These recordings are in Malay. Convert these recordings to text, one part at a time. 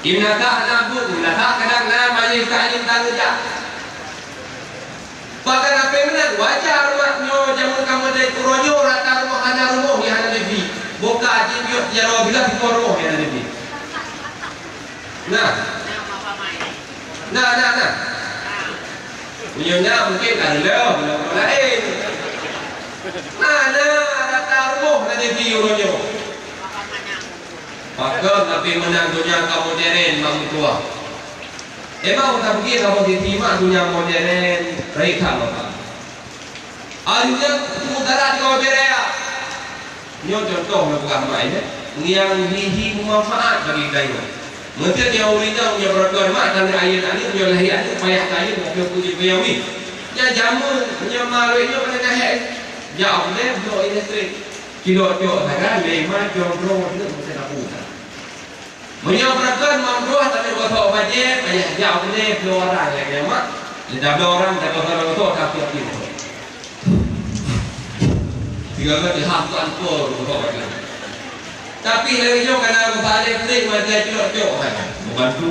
Imnatah nabung, imnatah kadang na majlis ta'lim tangga. Bahkan apa yang menang wajar maknyo jamun kamu dari kuronyo rata rumah hana rumah yang hana lebih. Boka jinjut jaro bila di rumah yang hana lebih. Nah. Punyanya mungkin ada belum lain. Mana rata rumah yang lebih kuronyo. Maka tapi menang dunia kamu modern mamu tua. Emang tak pergi kamu diterima dunia modern mereka apa? Akhirnya mudarat kau berea. Nyo contoh nak bukan main yang hihi manfaat bagi kayu. Mungkin dia ulina punya peraturan mak dan ayat ini punya lahir itu payah kayu nak puji kayu. Ya jamun punya malunya pada kahek. Ya Allah do ini kilo kan lima jomblo itu mesti nak buka. Menyampaikan mampuah tapi kata wajib ayah jauh ni dua orang lagi mak. Dah dua orang dah kata kata takut ni. Tiga kali hampan pun kata wajib. Tapi lagi jauh kerana balik ni macam celok kan. Bukan tu.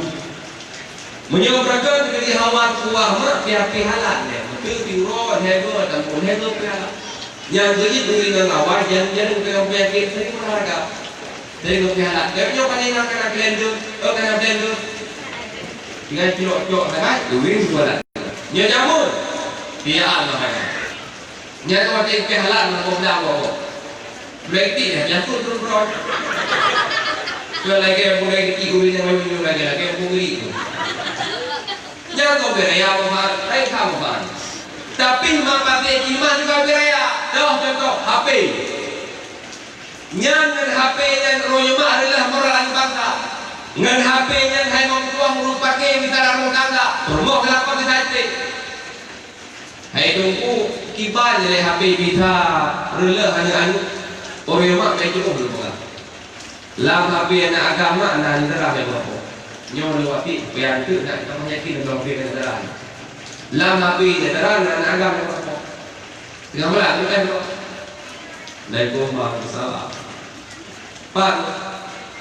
Menyampaikan jadi hawan kuah mak pihak halat ni. Betul diurut hego dan pun hego pihak. Yang jadi beri dengan awal jangan penyakit ni mereka. Dari kopi halal, dia punya paling nak kena blender, kena blender. Dengan cilok-cilok sangat, duit jualan. Dia jamun, dia Allah kan. Dia tu macam kopi halal, nak kopi apa? Berarti dia jatuh turun. Kalau lagi yang boleh kita gurih dengan minum lagi yang boleh itu. Jangan kau beraya apa, lain kamu kan. Tapi mak pakai iman juga beraya. Dah contoh HP. Nyan dengan HP dan royoma adalah moralan bangsa. Dengan HP yang hai mampuang merupakan kita rumah tangga. Rumah kelapa kita cek. Hai tunggu kibar dari HP kita rela hanya anu. Royoma mai cukup belum. Lam HP anak agama anak negara yang berapa. Nyo lewati pian tu nak kita yakin dengan HP negara. Lam HP negara anak agama yang berapa. Dengan mana tu kan? Dari rumah salah. Pak,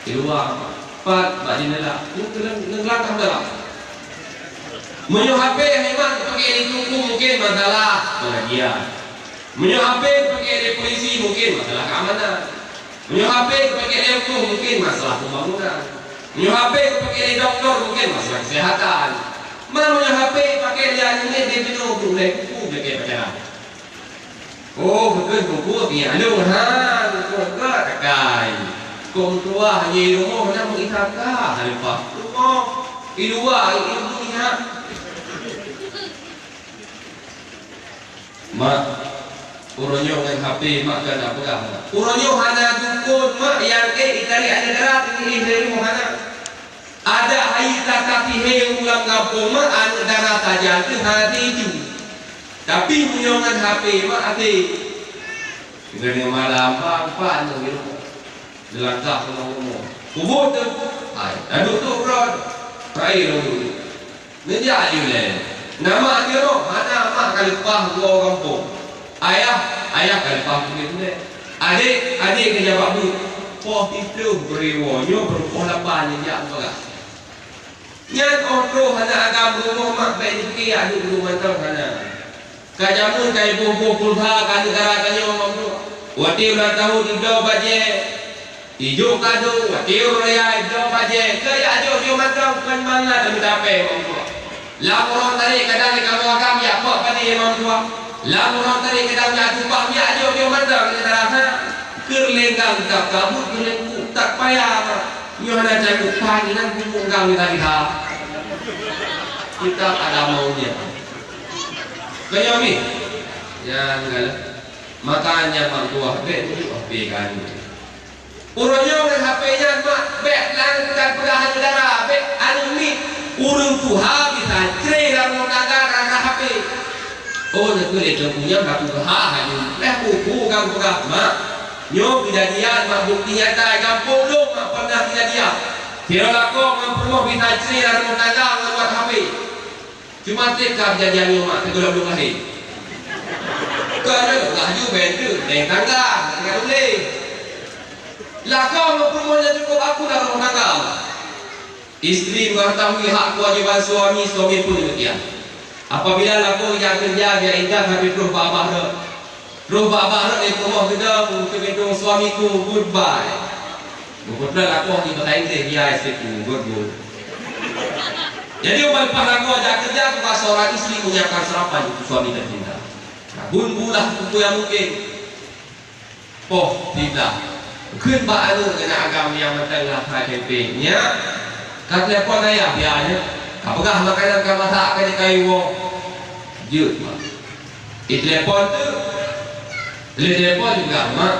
keluar. Pak, bagi nela. Ngelangkah dalam. Menyo HP memang pakai di mungkin masalah pengajian. Menyo HP pakai di polisi mungkin masalah keamanan. Menyo HP pakai di mungkin masalah pembangunan. Menyo HP pakai di doktor mungkin masalah kesehatan. Menyo HP pakai di ini di kuku pakai pacaran. Oh, betul kuku ni anu han, kuku takai. Kong tua hanya rumah mana mengitaka halifah. Rumah ilua ibunya. Mak uronyo dengan HP mak kan apa dah. Uronyo hana dukun mak yang itari ada darat ini dari mana. Ada haita tapi he ulang kampung mak anu darat saja tu hati itu. Tapi punyongan HP mak hati. Dengan malam apa anu gitu. Jelangkah sama umur. Kubur tu. Aduk tu berod. Air dulu. Menjadi boleh. Nama dia tu. Mana mak kalipah dua kampung. Ayah kalipah begitu. Adik kerja babu. Poh itu beriwanya berupoh lapan yang jak apa. Yang orang hana agam rumah mak baik fikir aduk rumah tu hana. Kajamun kai bubuh pulha kan negara kanyo mampu. Wati udah tahu di dua baje. Ijo kado, watiu raya ijo baje. Kaya ajo dia macam kan mana dan dapat mampu. Laporan tadi kadang kamu agam ya apa tadi mampu. Laporan tadi kadang ya tumpah ya ajo dia macam negara. Kerlenggang tak kabut kerlengku tak payah. Yo ada jago pagi nan bumbu kami tadi dah. Kita ada maunya. Kaya ni, yang galah. Makanya mak tua HP kan. Uronyo dengan HP-nya mak bek langkan pedahan udara bek anu ni urung tu habis anjre dalam negara HP. Oh nak boleh punya batu haju. Buku kamu mak. Nyo kejadian mak bukti nyata kampung lu mak pernah kejadian. Kira lako mampu kita anjre dalam negara buat HP. Cuma tekap kejadian nyo mak tegolong belum lahir. Kerana laju bendu dengan tangga dengan boleh. Lah kau nak permohonan cukup aku dah rumah tangga. Isteri mengetahui hak kewajiban suami, suami pun demikian. Apabila laku yang kerja dia indah tapi terus babah dah. Terus babah dah di rumah kita ke gedung suamiku goodbye. Goodbye laku di betain dia isteri good. Jadi lepas laku ajak kerja tu seorang isteri menyiapkan sarapan untuk suami tercinta. Bun-bulah buku yang mungkin. Tidak. Kenapa anu kena agama yang mentengah kempennya? Kat telepon ayah biarnya. Apakah makanan kau masak kena kayu wong? Jut. Telepon tu. Telepon juga mak.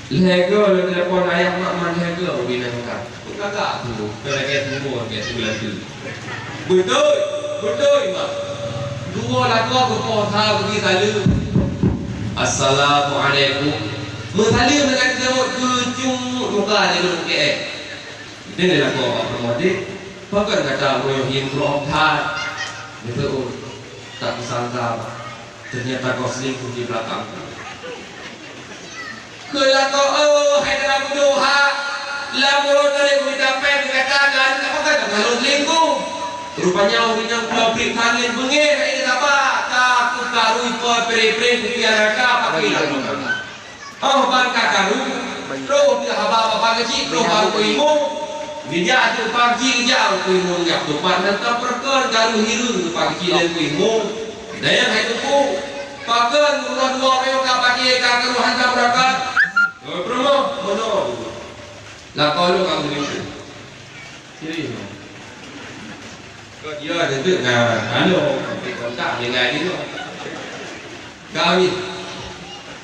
Lego telepon ayah mak man lego bina kan. Kakak tu. Kena kaya tunggu kaya sebulan tu. Betul mak. Dua lagu berposa pergi salu. Assalamualaikum. Mensalu dengan semut kecung muka dia duduk ke. Ini lagu apa permodi? Bahkan kata Muhyiddin Rohad. Itu tak disangka ternyata kau selingkuh di belakang. Kalau kau Haidar Abduha lagu dari kita pen katakan apa kata kalau selingkuh? Rupanya orang yang pulau beri kalian bengir ini apa? Aku karui kau peri-peri kukianaka pakai lagu. Oh bangka karu, terus dia haba apa kecil, terus baru kuimu. Dia tu pagi jauh kuimu yang tu panen tak perken karu hiru pagi dan kuimu. Daya hai tu paken dua payung kapaki karu hantar berangkat. Promo mono. Lah kalau kamu ni, jadi. Kau dia ada tu nah, halo, kau tak dengar ni tu. Kami.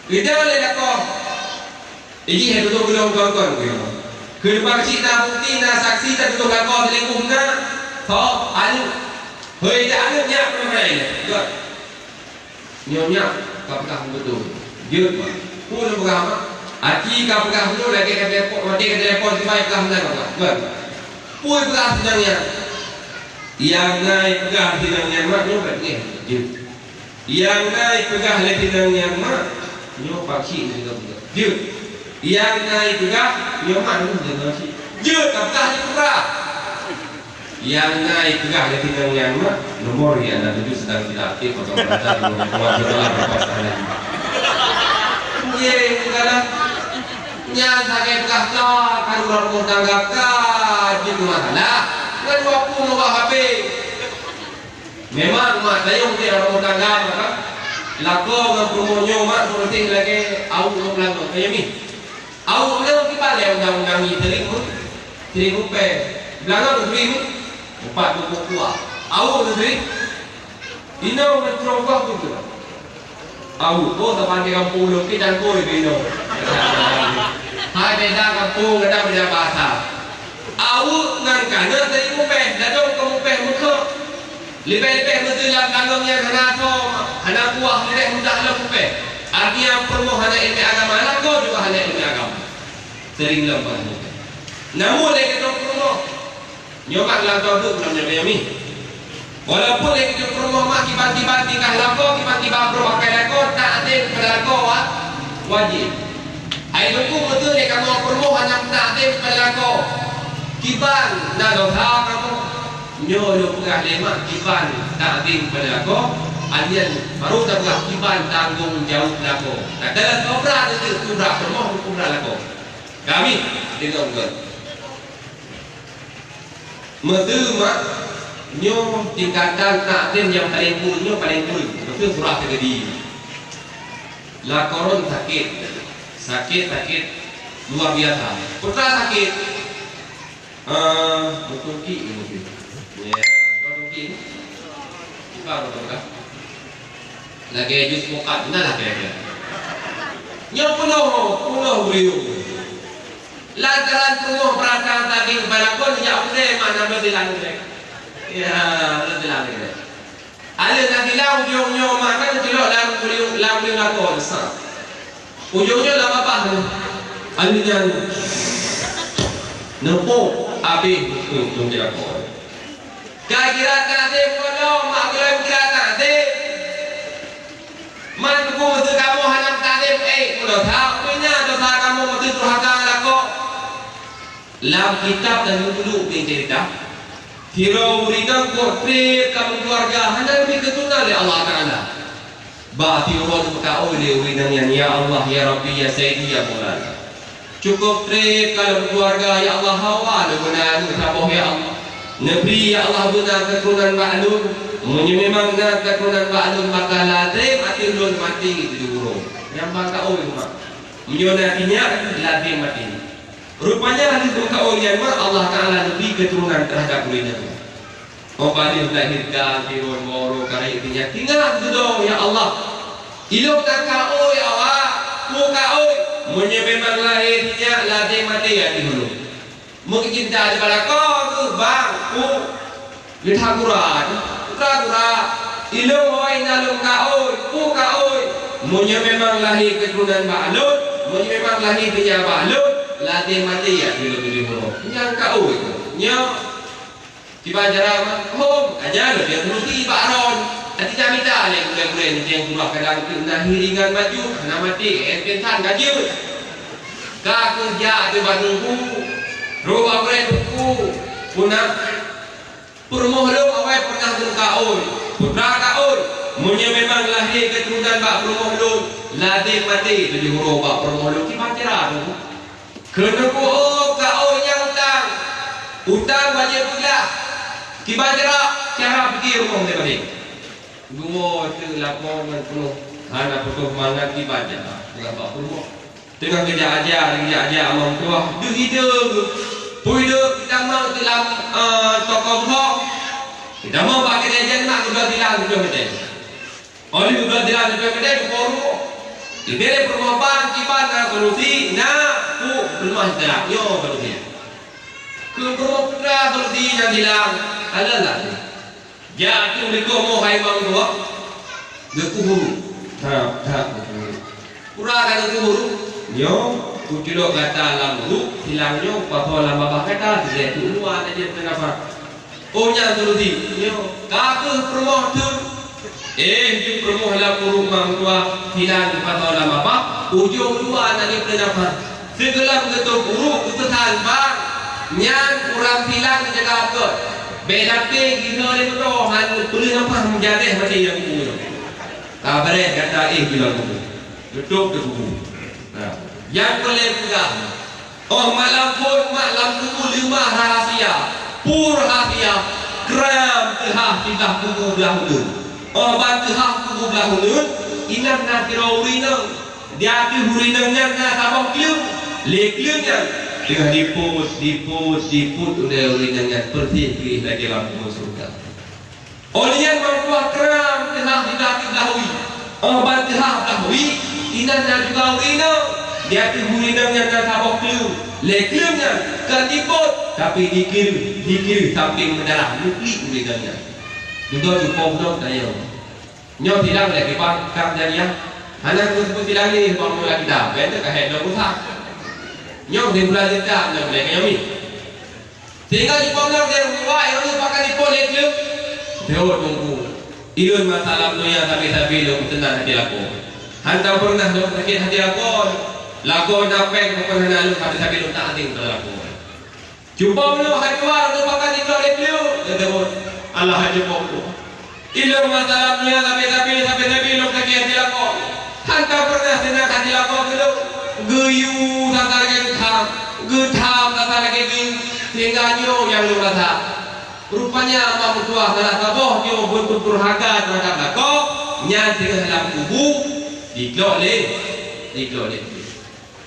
Kita boleh lakon. Ini yang duduk belum kawan-kawan ke. Kedua kecil nak bukti nak saksi tak duduk lakon selingkuh nak. So, anu. Hei tak ada nyak pernah ni. Jod. Nyonya kau pegang betul. Jod. Pun berapa? Aki kau pegang betul lagi ke telefon, mati ke telefon sampai pegang benar kau. Jod. Pun pegang senangnya. Yang naik pegang senangnya mak nyobat ni. Jod. Yang naik pegang lagi senangnya mak nyo pakcik juga juga. Jut. Yang naik juga nyo mana juga sih. Jut apakah ni pura? Yang naik juga lagi yang mak nomor yang ada tujuh sedang tidak aktif atau berada di nomor setelah perpasangan. Ye, kalau nyang sakit pegang lah, kan orang pun tanggap kan, gitu masalah. Kan 20 HP. Memang mak saya mungkin orang pun tanggap kan. Laku dengan promonyo mak berarti lagi awak nak lagu kayak ni. Awak nak kita le undang-undang ni tering rupiah. Belakang tering 40 kuah. Awak nak tering? Ina nak terobah tu ke? Awak tu tak pandai kampung lu kita koi bino. Hai beda kampung ada beda bahasa. Awak ngan kana tering rupiah, dah kamu rupiah muka. Lebih-lebih betul dalam kandung yang hana kuah lebih mudah dalam kupeh. Artinya perlu hana ilmu agama lah, kau juga hana ilmu agama. Sering lembah kupeh. Namun lagi tu perlu nyoba dalam tahu tu belum nyampe ni. Walaupun lagi tu perlu mak tiba-tiba tingkah laku, tiba-tiba berpakai laku, tak ada pada laku wajib. Hai tu betul ni kamu perlu hanya tak ada pada laku. Kiban nak dosa kamu. Nyo pegah lemak kiban takdim pada aku, alian baru tak pegah kiban tanggung jawab aku. Nah dalam kubra itu kubra permoh kubra aku. Kami dengan gue. Medema nyo tingkatan takdim yang paling kurang paling kurang. Betul surah terjadi. Lakoron sakit luar biasa. Putra sakit. Betul ki mungkin. Ya, kau mungkin baru tak? Lagi jus mukat mana lah kira-kira? Yang penuh beliau. Lantaran penuh perasaan tadi kepada pun yang boleh mana berdilang boleh. Ya, berdilang boleh. Ada nak dilang ujung-ujung makan celok lam lakon sah. Ujungnya lam apa tu? Alihnya nempuk habis ujung lakon. Kira takdir kono mak kalau kira takdir man ku tu kamu hanya takdir mudah tahu punya dosa kamu mesti durhaka laku Lam kitab dan dulu yang cerita Firau rinang portret kamu keluarga hanya lebih keturunan oleh Allah Ta'ala. Ba Firau maka oleh rinang ya Allah ya Rabbi ya Sayyidi ya Maulana. Cukup tret kalau keluarga ya Allah hawa benar bertabah ya Allah. Nabi ya Allah benar keturunan ba'lun. Umumnya memang benar keturunan ba'lun maka ladrim mati ulun mati itu diurung. Yang maka oleh mak. Menyonatinya ladrim mati. Rupanya hadis berkaulian Allah Ta'ala lebih keturunan terhadap muridnya. Obadil lahirkan firun moro karena intinya tinggal sudah ya Allah. Ilok tak kau ya Allah, ku kau menyebabkan lahirnya ladai mati ya dulu. Mungkin cinta di pada kau tu bang ku dithakuran, kura ilok oi nalung kau, ku kau menyebabkan lahir keturunan ba'lun, menyebabkan lahirnya ba'lun. Ladai mati ya dulu. Yang kau itu, yang tiba jarak home aja loh dia terus Pak Aron. Nanti kami tak yang bulan-bulan yang keluar kadang kena hiringan baju, kena mati, pentan gaji. Kau kerja di Bandungku, rumah berentuku, punah permohon awal pernah kau, putra kau, punya memang lahir keturunan Pak permohon, ladai mati itu di huruf Pak permohon tiba jarak tu. Kena kau yang utang wajib pula. Tiba jarak cara pergi rumah dia balik. Dua tu laporan penuh. Anak putus mangat tiba jarak. Bukan apa rumah. Tengah kerja aja amam tua. Dia hidup. Hidup kita mau dalam toko blok. Kita mau pakai rejen nak sudah bilang sudah betul. Oleh sudah bilang sudah betul koru. Diberi permohonan tiba nak solusi. Nah, tu rumah jarak. Yo solusi. Kau putra solusi yang bilang. Adalah ya tu mereka mau hai bang tua dia kuhuru tak pura kan kuhuru yo tu tidak kata lalu hilangnya pasal lama bakata dia tu luar aja kenapa ohnya solusi yo kaku promotor di promo halam rumah tua hilang pasal lama apa ujung luar aja kenapa segala betul buruk itu tanpa nyan kurang hilang jaga apa beda pergi oleh Tuhan boleh nampak menjadi macam yang kubu kabarnya kata bila kubu duduk di kubu yang boleh pegang malam pun malam kubu 5 rahasia pur rahasia kram tehah tidak kubu belahulun ban tehah kubu belahulun inam nanti rawinang dia tu hurinangnya nak sabak kliu lekliunya tengah diput oleh urinannya seperti lagi lampu surga. Olehnya mampu keram telah didahului. Obat telah dahului. Inannya juga urinang. Dia tu urinannya dan sabok kliu. Lekliunya kan diput tapi dikir samping mendalam nukli urinannya. Juga cukup dong saya. Nyo tidak boleh dipak kam jadinya. Anak tu sebut tidak ni formula kita. Betul kahit dong usah. Nyok dia belajar tak nak boleh kami. Sehingga di panggang dia buat yang lu pakai di polet lu. Dia tunggu. Iun masalah dunia tapi lu tenang hati aku. Hantar pernah lu sakit hati aku. Lagu dapat bukan hanya lu tapi lu tak ading berlaku. Jumpa lu hari luar lu pakai di polet lu. Dia Allah jumpa lu. Iun masalah dunia tapi lu sakit hati aku. Hantar pernah tenang hati aku lu. Geyu tata lagi getam tata lagi sehingga nyo yang lu rasa rupanya mampu tua merasa boh nyo bentuk berharga terhadap lako nyati ke dalam kubu diglok le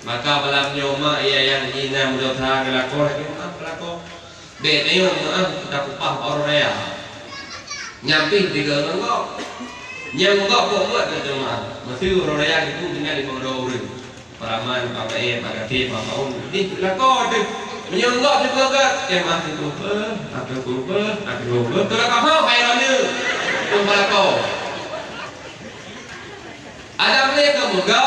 maka balam nyo mak ia yang ina mudah thang lako lagi lako bet ayo kita kupah orang raya nyampi tiga ngok nyam ngok buat ke rumah masih orang raya itu dengan 5 orang Paraman, pakai pakai pakai ini lakor tu menyonggok tu juga yang masih kumpul, aku kumpul, tu lah kau bayar ni, tu melakor. Ada mereka moga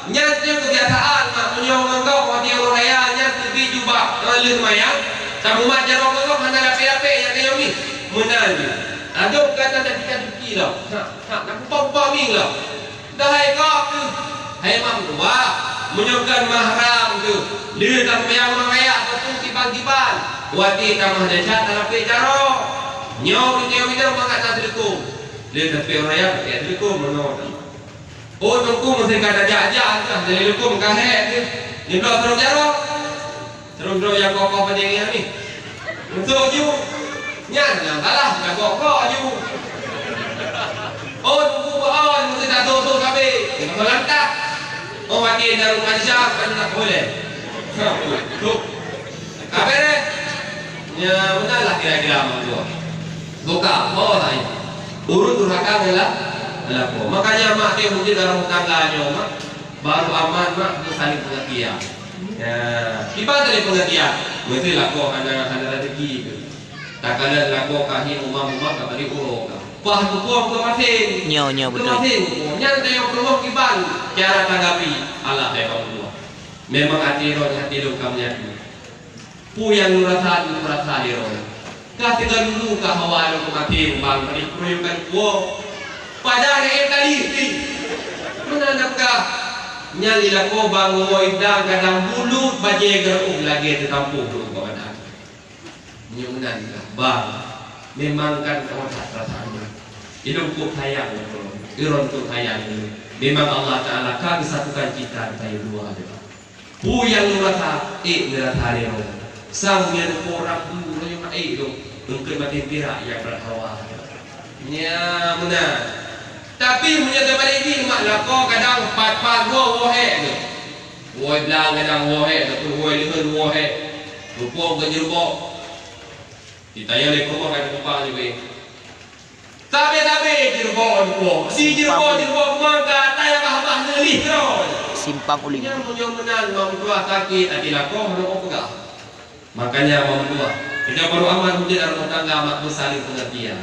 nyatnya kebiasaan mak menyonggok waktu orang raya nyat pergi jubah leh mayang, sama mak jarang ngok mana rapi yang dia ni, menanti. Ada kata tak kita lah, nak kumpul ming lah, dah hai kau tu. Hai mam tua menyokan mahram tu. Dia tak payah merayak ataupun tiban-tiban. Wati tamah dajat tapi jaro. Nyaw dia mangat tak telekom. Dia tapi raya tak telekom menor. Oh tungku mesti kada jajak dah dari telekom kahek tu. Ni blok terus jaro. Terus yang kokoh pada ni. Untuk ju. Nyan lah kalah nak kokoh ju. Oh tungku on mesti tak tahu kabeh. Kalau lantak. Oh wati dalam majlis kan tak boleh. Tu. Apa ni? Ya benar kira-kira macam buka oh lain urut durhaka adalah ko. Makanya mak dia mungkin dalam tangganya mak baru aman mak saling pengertian. Ya, kita dari pengertian. Mesti lako ada rezeki tu. Tak kala lako kahin umam kabari uruk. Pah tu puang ke masing. Nyo betul. Masing. Yang dia perlu kiban cara tanggapi Allah hebat Allah. Memang hati roh kamnya tu. Puyang nurasa di roh. Kasi dulu kahawan ko mati bang peruyukan ko. Pada yang kali ni. Menanap ka nyali lako bang moidang kadang bulut bajeger lagi tetampung ko pada. Nyunan ka bang. Memang kan kau tak rasanya. Hidup ku sayang iron ku sayang ini. Memang Allah Taala kan satukan kita tayo dua ada. Puyang nurasa nurasa di roh. Sang yang orang dulu yang itu mungkin mati pira yang berhawa. Ya benar. Tapi punya tempat ini mak lako kadang pat wohe tu. Wohe belang kadang wohe tu wohe dengan wohe. Rupong kejerbok. Kita yang lekor kan kupang juga. Tapi jerbok. Si jerbok mangga tayang bah nelih terus. Simpang uling. Yang punya menang mau tua sakit adi lako mau pegah. Makanya mau tua. Kita baru aman mungkin dalam tangga amat bersaling pengertian.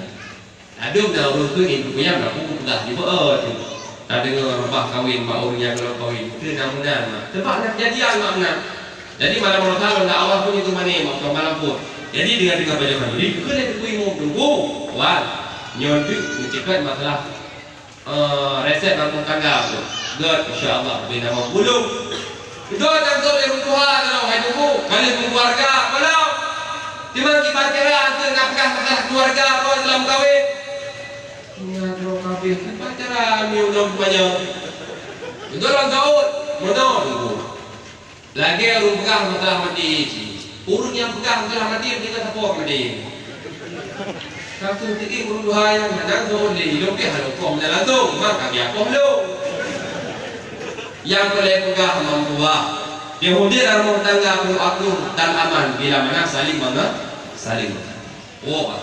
Aduh dah urus tu ini punya nak pun dah di bawah tu. Tak dengar bah kahwin mak urusnya kalau kahwin. Itu namunan mak. Sebab nak kejadian mak nak. Jadi malam Ramadan nak awal pun itu mana mak malam pun. Jadi dengan baca kan. Jadi kena kui mau tunggu. Wan. Nyon tu mencegah masalah reset dalam tangga tu. God insya-Allah bina mau puluh. Itu akan tolong Tuhan kalau hai tunggu. Kali keluarga kalau cuma kita cara tu nak masalah keluarga apa dalam kahwin. Ya kalau kahwin kita cara ni belum banyak. Itu orang gaul menor tunggu. Lagi orang pegang masalah mati. Urut yang pegang masalah mati kita tepuk mati. Satu titik urut dua yang menang tu hidup dia halau kau menyalatung maka dia kau lu. Yang boleh pegang membuah Yahudi dalam rumah tangga penuh akur dan aman bila mana saling saling. Oh,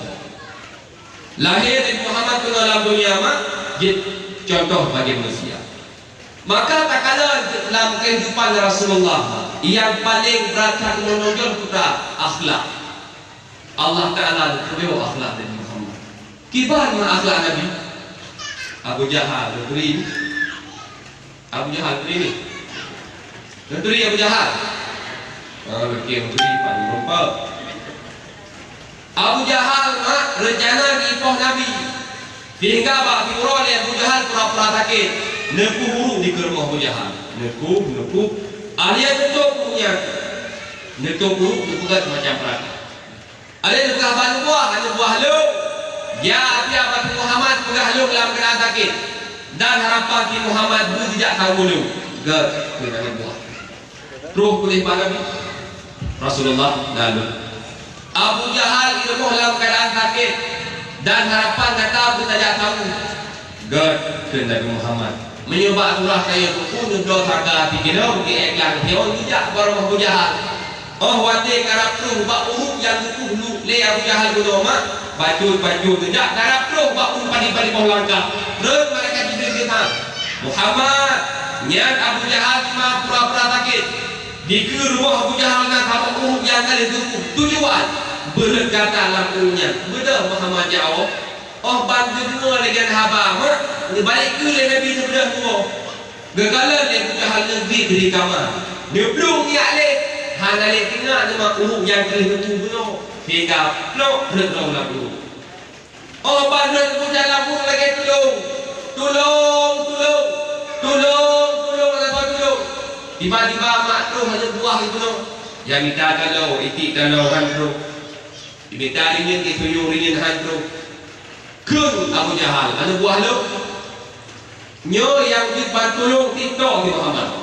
lahir Nabi Muhammad ke dalam dunia mak contoh bagi manusia. Maka tak kala dalam kehidupan Rasulullah yang paling berat menonjol kita akhlak. Allah Taala beliau akhlak Nabi Muhammad. Kibar akhlak Nabi. Abu Jahal beri Abu Jahal ini. Menteri Abu Jahal. Okey, menteri Pak Lupa. Abu Jahal mak rencana diipoh Nabi. Hingga Pak Fir'aun Abu Jahal pura-pura sakit. Neku huruf di rumah Abu Jahal. Neku. Alia tutup punya. Neku huruf dibuat macam perata. Alia tukar bahan buah, ada buah lu. Ya, tiap Nabi Muhammad pegah lu dalam keadaan sakit. Dan harapan Nabi Muhammad berjejak tahu lu. Gak kena buah. Terus boleh Nabi Rasulullah lalu Abu Jahal ilmu dalam keadaan sakit dan harapan kata bertajak tahu God ke Nabi Muhammad menyebab surah saya pun dua harga tiga bagi iklan dia orang tidak baru Abu Jahal wati karap tu bak urut yang tutup lu le Abu Jahal gudoma baju tidak karap tu bak urut padi bawah langkah terus mereka kita Muhammad niat Abu Jahal cuma pura-pura sakit di rumah Abu Jahal dengan kamu urut yang kali tujuan berkata dalam urutnya betul Muhammad jawab bantu dengar dengan haba ni balik ke Nabi sebelah tua gegala dia Abu Jahal negeri di kamar dia belum niat leh hanya leh tengah nama urut yang kali tujuan hingga peluk redau lagu bantu Abu Jahal pun lagi tolong tiba-tiba mak tu hanya buah itu tu. Yang minta kalau, itik kalau han tu. Minta ringin, isuyung ringin han tu. Kun Abu Jahal, ada buah lu. Nyo yang dibantu TikTok di Muhammad.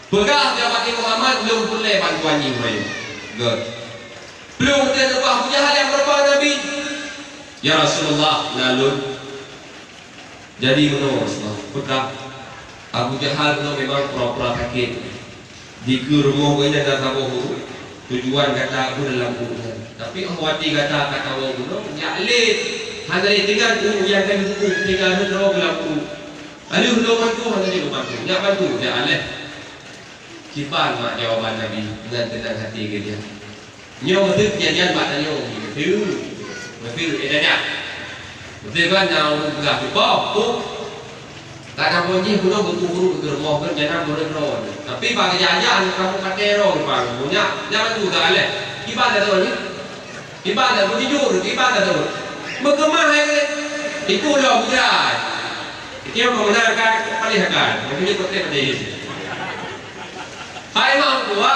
Pegah dia pakai Muhammad belum boleh bantuan ni main. Good. Belum dia buah Abu Jahal yang berbau Nabi. Ya Rasulullah lalu. Jadi menurut Rasulullah, pegah Abu Jahal tu memang pura-pura sakit. Di rumah gue ni dah tahu tujuan kata aku dalam urusan. Tapi awati kata orang tu, ya alit. Hanya tinggal yang kan buku tinggal hendro berlaku. Ada hendro bantu, hanya dia bantu. Nak bantu, ya alit. Kipan mak jawaban Nabi dengan tenang hati ke dia. Nyo betul kejadian mak tanya, betul, edanya. Betul kan yang pegah tu, tak ada bunyi pun betul-betul germoh kan jangan berdoa. Tapi bagi jajan kamu pakai roh bang, punya jangan tu tak boleh. Ibadah tu ni, ibadah jujur, ibadah tu. Berkemah yang itu loh bukan. Itu yang membenarkan peliharaan. Mungkin kotek pada ini. Hai mak tua,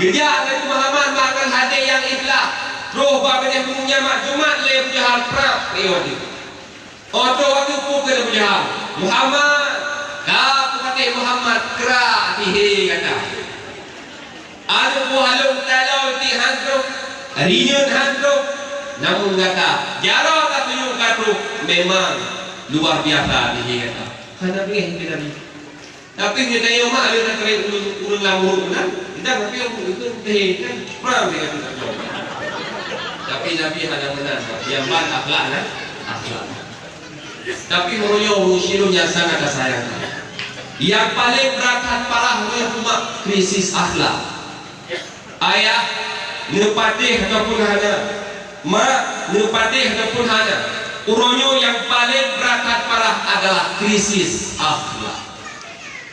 gereja Nabi Muhammad makan hati yang ikhlas. Roh bapa yang punya mak Jumat le berjalan perang lewat. Oto waktu pukul berjalan. Muhammad, dah pakai Muhammad kerak tihe kata. Ada buah long talau ti hantu, rinyun hantu. Namun kata, jarang tak tunjuk kata memang luar biasa tihe kata. Karena begini Nabi. Tapi dia tanya mak dia nak kena urun lamur kan? Tidak tapi itu tihe kan perang dia kata. Tapi Nabi hanya menang. Yang ban akhlak kan? Akhlak. Tapi menurutnya musyirunya sangat sayang. Yang paling berat parah rumah krisis akhlak. Ayah nepatih ataupun hana, mak nepatih ataupun hana. Uronyo yang paling berat parah adalah krisis akhlak.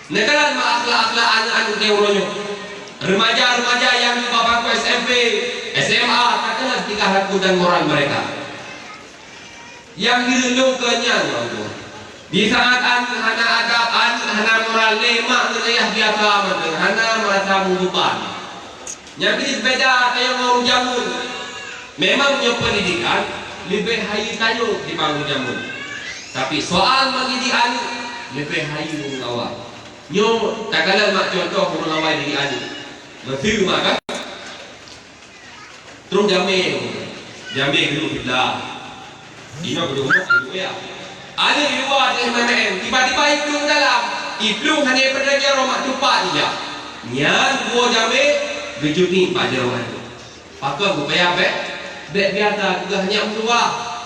Negara akhlak anak-anak dia uronyo. Remaja-remaja yang di bawah SMP, SMA tak kenal tingkah laku dan moral mereka. Yang hidup kenyang Allah. Di saat hana adab, hana moral lemak menayah biasa dengan hana merasa mengubah. Yang berbeda kayak mau jamun. Memang punya pendidikan lebih hayu tayo di bangun jamun. Tapi soal mendidik anak lebih hayu mengawal. Nyo tak kalah mak contoh mengawal diri anak. Mesti mak kan? Terus jamin dulu kita. Ino berdua ya. Ada di luar di MMM, tiba-tiba iklung dalam. Iklung hanya berdaya rumah tupak dia. Nyan buah jambe, gejuni pada rumah itu. Pakai upaya bek biasa juga hanya menua.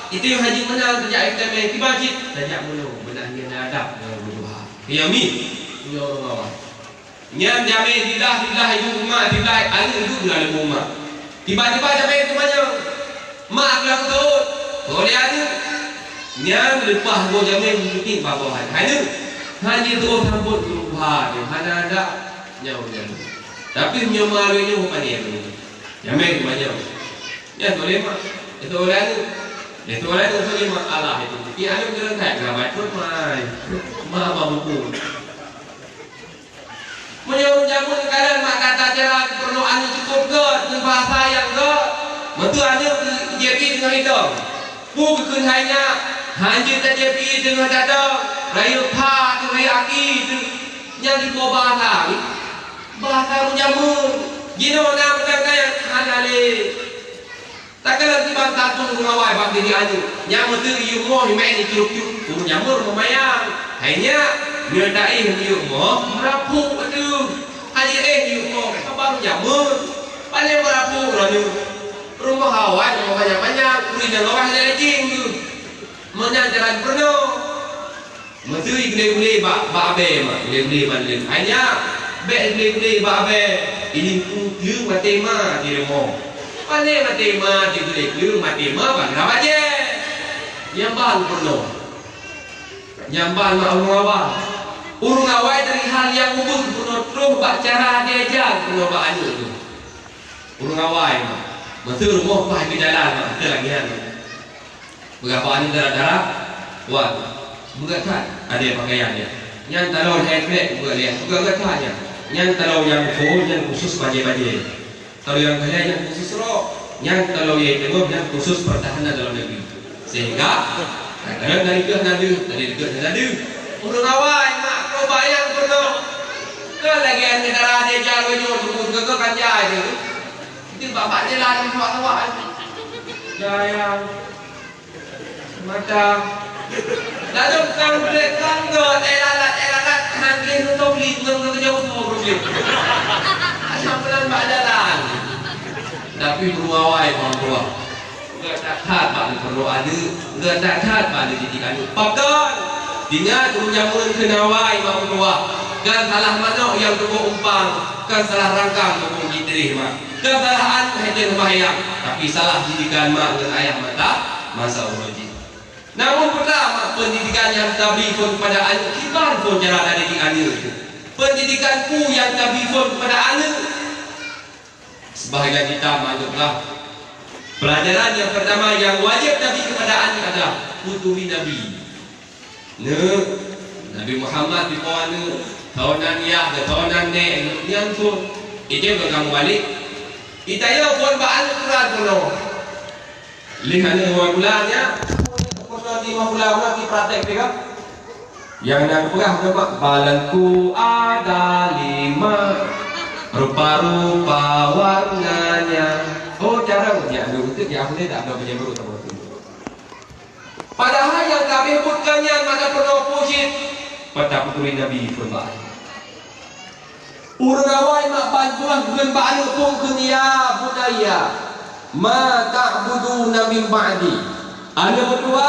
Itu yang haji menang sejak MMM tiba-tiba sejak mulu benahnya adab berdoa. Yami, ya Allah. Nyan jambe dilah ibu rumah dilah ada itu dalam rumah. Tiba-tiba jambe itu banyak. Mak bilang tu. Oleh ada yang lepas buah jamin mungkin babahan. Hanya terus sambut perubahan. Hanya ada nyawa. Tapi nyawa-nyawa bukan dia. Jamin banyak. Ya boleh mak. Itu oleh ada. Itu oleh ada boleh mak Allah itu. Tapi ada jalan tak gabat pun mai. Mak mampu. Menyuruh jamun kadang mak kata cara perlu anu cukup ke dengan bahasa yang ke. Betul ada JP dengan itu. Bukan hanya tak JP dengan dada, rayu pa, rayu aki, yang di bawah bahasa menjamun. Gino nama mereka yang halale. Takkan nanti bantah tu mengawal bagi dia anu. Yang betul you mau ni main ni curuk-curuk, turun jamur memayang. Hanya nyerdai you mau merapu betul. Hanya you mau kabar jamur, paling merapu lalu. Rumah hawan, rumah banyak-banyak, kuliah bawah ada jing tu. Mana jalan penuh. Mesti boleh babe mak, boleh mandin. Hanya boleh babe. Ini tu matema di rumah. Pandai matema di boleh matema bang apa je? Yang bahan penuh. Yang bahan urung awal. Urung awal dari hal yang umum penuh terus cara dia ajar penuh anu tu. Urung awal. Betul rumah pah di jalan betul lagi kan. Berapa anu darah-darah? Wah. Bukan kan ada pakaian dia. Yang talon handbag buat dia. Bukan katanya. yang kalau yang full yang khusus baje-baje. Kalau yang kalian yang khusus roh, yang kalau yang tengok yang khusus pertahanan dalam negeri. Sehingga kadang dari ke nadi, urang awai mak kau bayang penuh. Ke lagi negara dia jalan jauh ke kanjai tu. Itu bapak dia lah awak. Jaya macam lalu kan mereka elalat handling untuk beli untuk jauh tu beli. Asam pelan badalan. Tapi beruawai orang tua. Enggak tak taat pada perlu ada, enggak tak taat pada didikan. Pakai dengan jamun kenawai orang tua. Kan salah mana yang tu umpang, kan salah rangkang tu gidrih mak. Kan salah an hanya bayang, tapi salah didikan mak dengan ayah mata masa uji. Namun pertama pendidikan yang tabi pun kepada anak kibar pun cara dari didik anak itu. Pendidikanku yang tabi pun kepada anak sebahagian kita masuklah. Pelajaran yang pertama yang wajib Nabi kepada anak adalah puturi Nabi. Nabi Muhammad di bawah tahunan ya, tahunan ne, yang tu itu kamu balik. Kita ya pun bahan Quran kuno. Lihat dua bulannya, kuno 5 bulan lagi praktek juga. Yang nak pegang nama balanku ada 5, rupa-rupa warnanya. Oh jarang dia ada untuk dia aku tidak ada punya guru tahu tu. Padahal yang kami sebutkannya maka perlu puji pada putri Nabi Muhammad. Urawai mak bantuan bukan ba'anu pun kenia budaya ma ta'buduna min ba'di. Ada berdua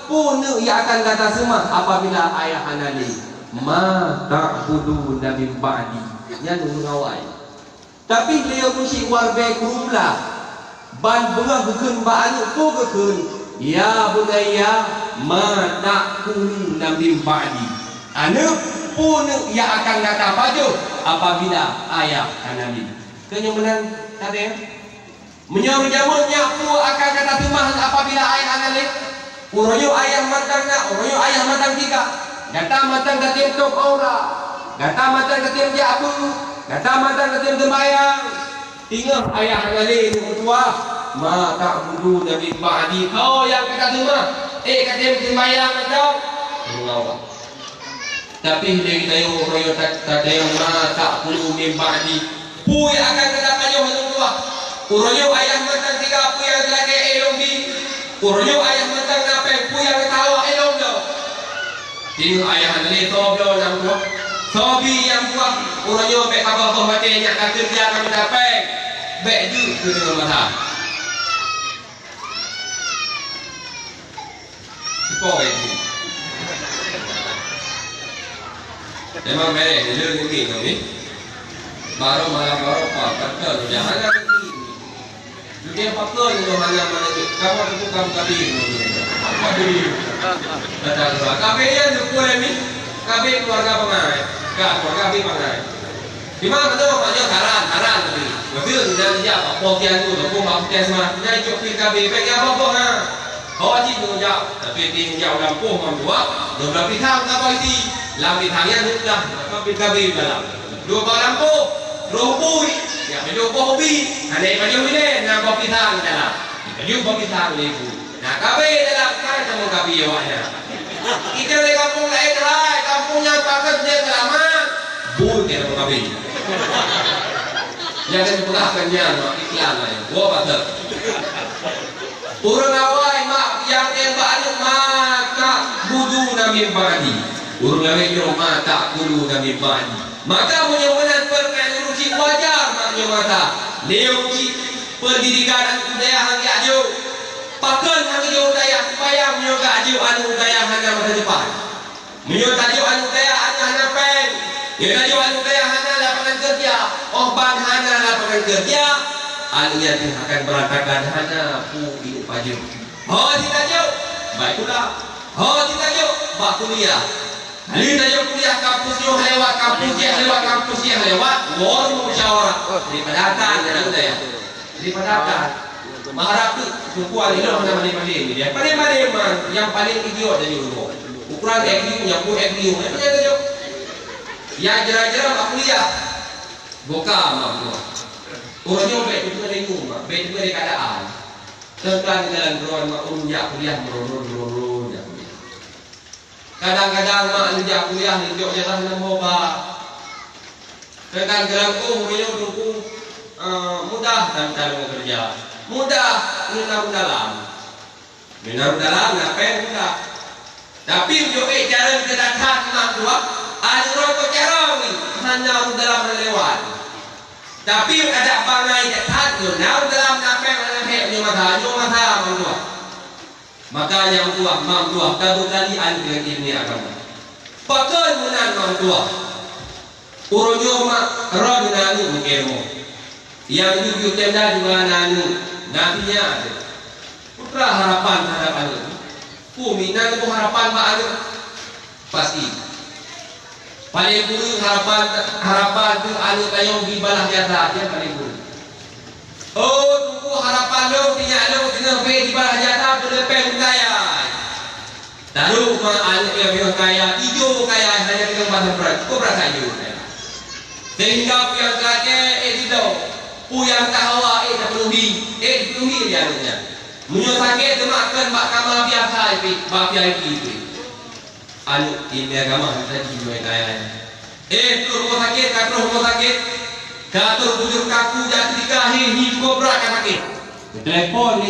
pun ia akan kata semua apabila ayah anali ma ta'buduna min ba'di. Yang urawai. Tapi dia mesti warga kurumlah ban bunga bukan ba'anu pun bukan ya budaya ma ta'buduna min ba'di. Anu pun ia akan kata baju apabila ayah Nabi. Kenyaman tadi menyuruh jamunya pun akan kata tumahan apabila ayah Nabi. Uroyo ayah matangna, uroyo ayah matang tiga. Gata matang katim tok aura. Gata matang katim jabu. Gata matang katim gembayang. Tinggal ayah Nabi tua ma ta'budu nabi ba'di. Kau yang kata tumah katim gembayang macam Allah. Tapi dia kita yang royo tak yang mata puluh mimbadi puy akan kata kayo hanung tua uroyo ayah matang tiga puy yang lagi elong di uroyo ayah matang nape puy yang tawa elong do tinggal ayah nali toblo nang tua sobi yang buat uroyo be kabar pembaca nyak kerja kami dapat be ju ke dengan mata kau itu memang mereka lelaki ni kami baru malam baru pakar jangan lagi dia pakar itu mana tu kamu itu kamu kami datang kami yang dukung ni kami keluarga pengai keluarga kami pengai di mana tu macam karan tadi betul dan dia pokian tu tu pokian semua dia cuci kami pergi apa pun kau aji tu jauh tapi tinggal dalam pun membuat dua pihak apa itu lambi tangan sudah kabi dalam dua lampu robui ya dua hobi ada baju ini nak kopi tang dalam baju kopi tang itu nah kabi dalam kan kamu kabi awaknya kita di kampung lain hai kampungnya pakai dia kelamaan bui dia kabi jangan diperlakukannya iklan lain gua patut urang awai mak yang banyak maka budu nabi bani urang awai yo mata budu nabi bani maka punya benar perkara uji wajar maknya mata leuci pendidikan dan budaya hang aju pakeun hang aju budaya supaya menyoga aju anu budaya hana masa depan menyoga aju anu budaya hana pen ya aju anu budaya hana lapangan kerja ban hana lapangan kerja aliyah akan berantakan hana pu hidup baju tidak jauh baik pula tidak jauh bak kuliah Alih tajam kuliah kampusnya lewat kampusnya lewat warung musyawarah daripada datang dan budaya daripada datang maharap tu sukuan ini orang nama ini dia paling yang paling idiot dari dulu ukuran EQ nya pun EQ yang jera-jera bak kuliah Buka mak tu. Orangnya baik tu dari rumah, baik tu dari keadaan. Tentang jalan keluar mak unjak kuliah merun ya kuliah. Kadang-kadang mak unjak kuliah tunjuk jalan nombor. Kadang-kadang orangnya dukung mudah dan cara bekerja. Mudah minum dalam ngapain mudah. Tapi unjuk cara kita datang mak tua, ada rokok cara ni hanya dalam lewat. Tapi ada bangai dekat tu, nak dalam ngapain hek nyomata mang tua. Maka yang tua mang tua kadu kali anda ini agama. Pakai munan mang tua. Uronyo mak ron nanu mukemo. Yang jujur tenda juga nanu nantinya ada. Putra harapan itu. Kuminan itu harapan mak ada pasti. Paling buruk harapan tu anu kayong gibalah jasa dia paling buruk. Oh tunggu harapan lo tinyak lo kena pe gibalah jasa tu lepas kaya. Taruh anu yang kaya hijau kaya hanya kita bahasa berat. Kau berasa hijau kaya. Sehingga yang kaya itu yang tahawa dipenuhi dia anunya. Munyo sakit tu makan bak kamar biasa itu. Anu ini agama tadi jual kaya. Tu rumah sakit, katur bujur kaku jati kahi hi kobra sakit. Telepon